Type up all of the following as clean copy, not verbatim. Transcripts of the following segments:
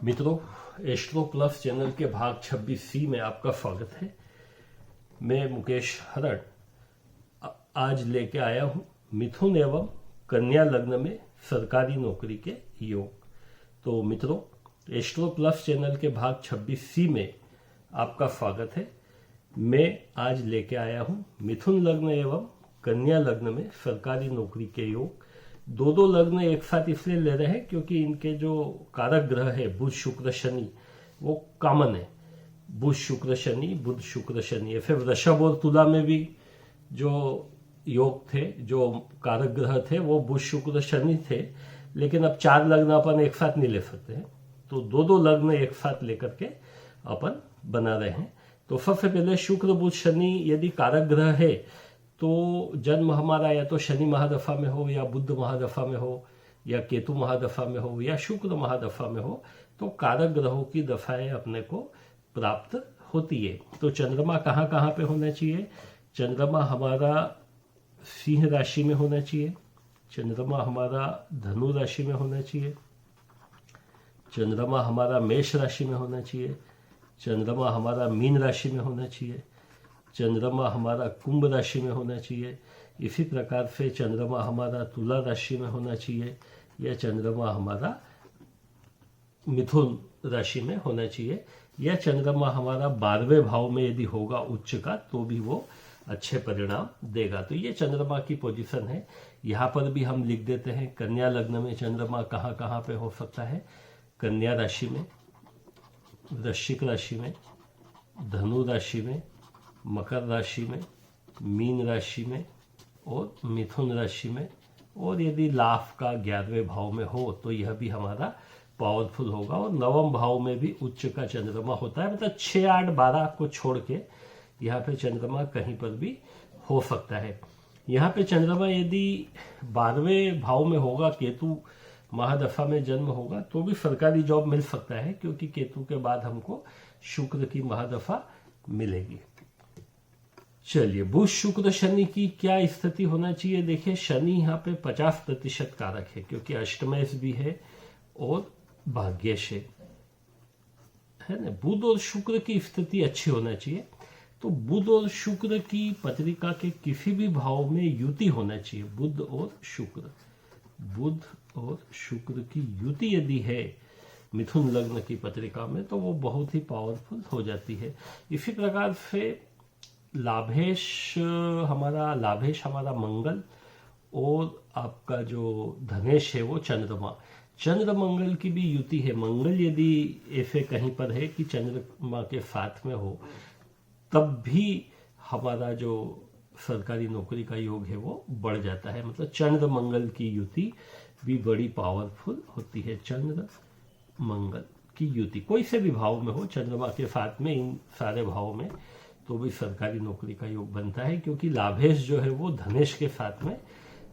मित्रों, astro plus channel के भाग 26C में आपका स्वागत है। मैं मुकेश हरण आज लेके आया हूँ मिथुन एवं कन्या लग्न में सरकारी नौकरी के योग। तो मित्रों, एस्ट्रो प्लस चैनल के भाग 26C में आपका स्वागत है। मैं आज लेके आया हूँ मिथुन लग्न एवं कन्या लग्न में सरकारी नौकरी के योग। दो लग्न एक साथ इसलिए ले रहे हैं क्योंकि इनके जो कारक ग्रह है बुध शुक्र शनि वो कॉमन है। बुध शुक्र शनि, बुध शुक्र शनि है। फिर वृषभ और तुला में भी जो योग थे, जो कारक ग्रह थे वो बुध शुक्र शनि थे, लेकिन अब 4 लग्न अपन एक साथ नहीं ले सकते हैं, तो दो लग्न एक साथ लेकर के अपन बना रहे हैं। तो सबसे पहले शुक्र बुध शनि यदि कारक ग्रह है तो जन्म हमारा या तो शनि महादफा में हो या बुध महादफा में हो या केतु महादफा में हो या शुक्र महादफा में हो, तो कारक ग्रहों की दफाएं अपने को प्राप्त होती है। तो चंद्रमा कहाँ कहाँ पे होना चाहिए? चंद्रमा हमारा सिंह राशि में होना चाहिए, चंद्रमा हमारा धनु राशि में होना चाहिए, चंद्रमा हमारा मेष राशि में होना चाहिए, चंद्रमा हमारा मीन राशि में होना चाहिए, चंद्रमा हमारा कुंभ राशि में होना चाहिए। इसी प्रकार से चंद्रमा हमारा तुला राशि में होना चाहिए या चंद्रमा हमारा मिथुन राशि में होना चाहिए, या चंद्रमा हमारा 12वें भाव में यदि होगा उच्च का तो भी वो अच्छे परिणाम देगा। तो ये चंद्रमा की पोजीशन है। यहाँ पर भी हम लिख देते हैं कन्या लग्न में चंद्रमा कहाँ कहाँ पे हो सकता है। कन्या राशि में, वृश्चिक राशि में, धनु राशि में, मकर राशि में, मीन राशि में और मिथुन राशि में, और यदि लाभ का 11वें भाव में हो तो यह भी हमारा पावरफुल होगा। और 9वें भाव में भी उच्च का चंद्रमा होता है, मतलब 6, 8, 12 को छोड़ के यहाँ पे चंद्रमा कहीं पर भी हो सकता है। यहाँ पे चंद्रमा यदि 12वें भाव में होगा, केतु महादफा में जन्म होगा, तो भी सरकारी जॉब मिल सकता है, क्योंकि केतु के बाद हमको शुक्र की महादफा मिलेगी। चलिए, बुध शुक्र शनि की क्या स्थिति होना चाहिए? देखिए, शनि यहाँ पे 50% कारक है, क्योंकि अष्टमेश भी है और भाग्येश है ना। बुध और शुक्र की स्थिति अच्छी होना चाहिए। तो बुध और शुक्र की पत्रिका के किसी भी भाव में युति होना चाहिए। बुध और शुक्र की युति यदि है मिथुन लग्न की पत्रिका में, तो वो बहुत ही पावरफुल हो जाती है। इसी प्रकार से लाभेश हमारा मंगल और आपका जो धनेश है वो चंद्र मंगल की भी युति है। मंगल यदि ऐसे कहीं पर है कि चंद्रमा के साथ में हो, तब भी हमारा जो सरकारी नौकरी का योग है वो बढ़ जाता है। मतलब चंद्र मंगल की युति भी बड़ी पावरफुल होती है। चंद्र मंगल की युति कोई से भी भाव में हो, चंद्रमा के साथ में, इन सारे भाव में, तो भी सरकारी नौकरी का योग बनता है, क्योंकि लाभेश जो है वो धनेश के साथ में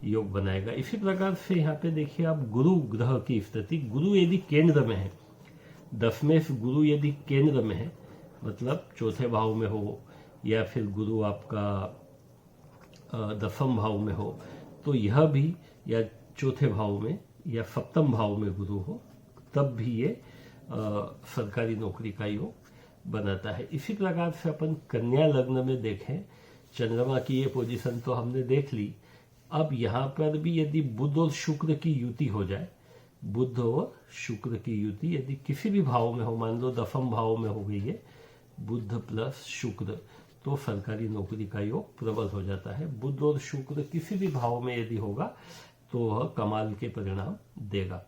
योग बनाएगा। इसी प्रकार से यहाँ पे देखिए आप गुरु ग्रह की स्थिति। गुरु यदि केंद्र में है, 10वें गुरु यदि केंद्र में है, मतलब 4थे भाव में हो, या फिर गुरु आपका 10वें भाव में हो, तो यह भी, या 4थे भाव में या 7वें भाव में गुरु हो, तब भी ये सरकारी नौकरी का योग बनाता है। इसी प्रकार से अपन कन्या लग्न में देखें, चंद्रमा की ये पोजीशन तो हमने देख ली। अब यहाँ पर भी यदि बुध और शुक्र की युति हो जाए, बुध और शुक्र की युति यदि किसी भी भाव में हो, मान लो 10वें भाव में हो गई है बुध प्लस शुक्र, तो सरकारी नौकरी का योग प्रबल हो जाता है। बुध और शुक्र किसी भी भाव में यदि होगा तो वह कमाल के परिणाम देगा।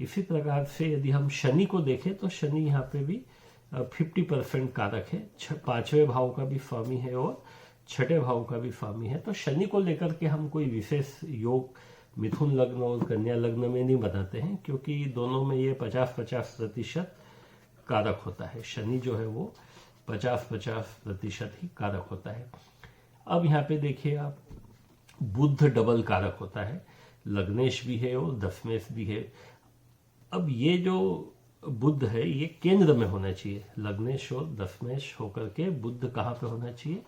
इसी प्रकार से यदि हम शनि को देखें तो शनि यहाँ पे भी 50% कारक है। 5वें भाव का भी स्वामी है और 6ठे भाव का भी स्वामी है। तो शनि को लेकर के हम कोई विशेष योग मिथुन लग्न और कन्या लग्न में नहीं बनाते हैं, क्योंकि दोनों में ये 50-50% कारक होता है। शनि जो है वो 50-50% ही कारक होता है। अब यहाँ पे देखिए आप, बुध डबल कारक होता है, लग्नेश भी है और दशमेश भी है। अब ये जो बुध है ये केंद्र में होना चाहिए। लग्नेश और दशमेश होकर के बुध कहाँ पे होना चाहिए?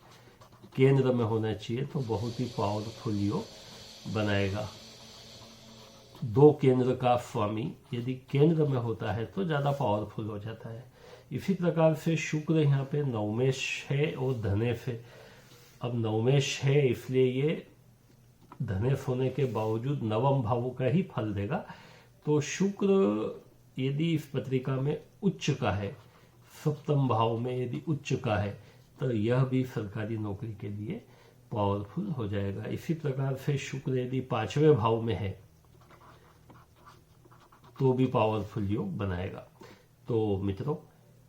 केंद्र में होना चाहिए, तो बहुत ही पावरफुल योग बनाएगा। दो केंद्र का स्वामी यदि केंद्र में होता है तो ज्यादा पावरफुल हो जाता है। इसी प्रकार से शुक्र यहाँ पे नवमेश है और धनेश है। अब नवमेश है इसलिए ये धनेश होने के बावजूद नवम भाव का ही फल देगा। तो शुक्र यदि इस पत्रिका में उच्च का है, सप्तम भाव में यदि उच्च का है, तो यह भी सरकारी नौकरी के लिए पावरफुल हो जाएगा। इसी प्रकार से शुक्र यदि पांचवें भाव में है तो भी पावरफुल योग बनाएगा। तो मित्रों,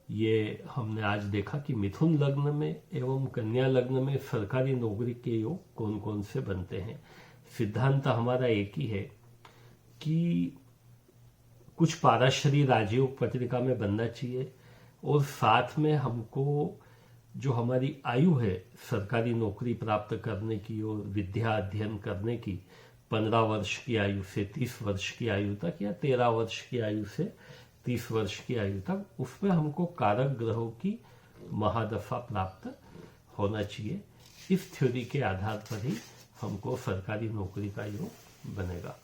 ये हमने आज देखा कि मिथुन लग्न में एवं कन्या लग्न में सरकारी नौकरी के योग कौन कौन से बनते हैं। सिद्धांत हमारा एक ही है कि कुछ पाराशरी राजयोग पत्रिका में बनना चाहिए और साथ में हमको जो हमारी आयु है सरकारी नौकरी प्राप्त करने की और विद्या अध्ययन करने की, 15 वर्ष की आयु से 30 वर्ष की आयु तक या 13 वर्ष की आयु से 30 वर्ष की आयु तक, उसमें हमको कारक ग्रहों की महादशा प्राप्त होना चाहिए। इस थ्योरी के आधार पर ही हमको सरकारी नौकरी का योग बनेगा।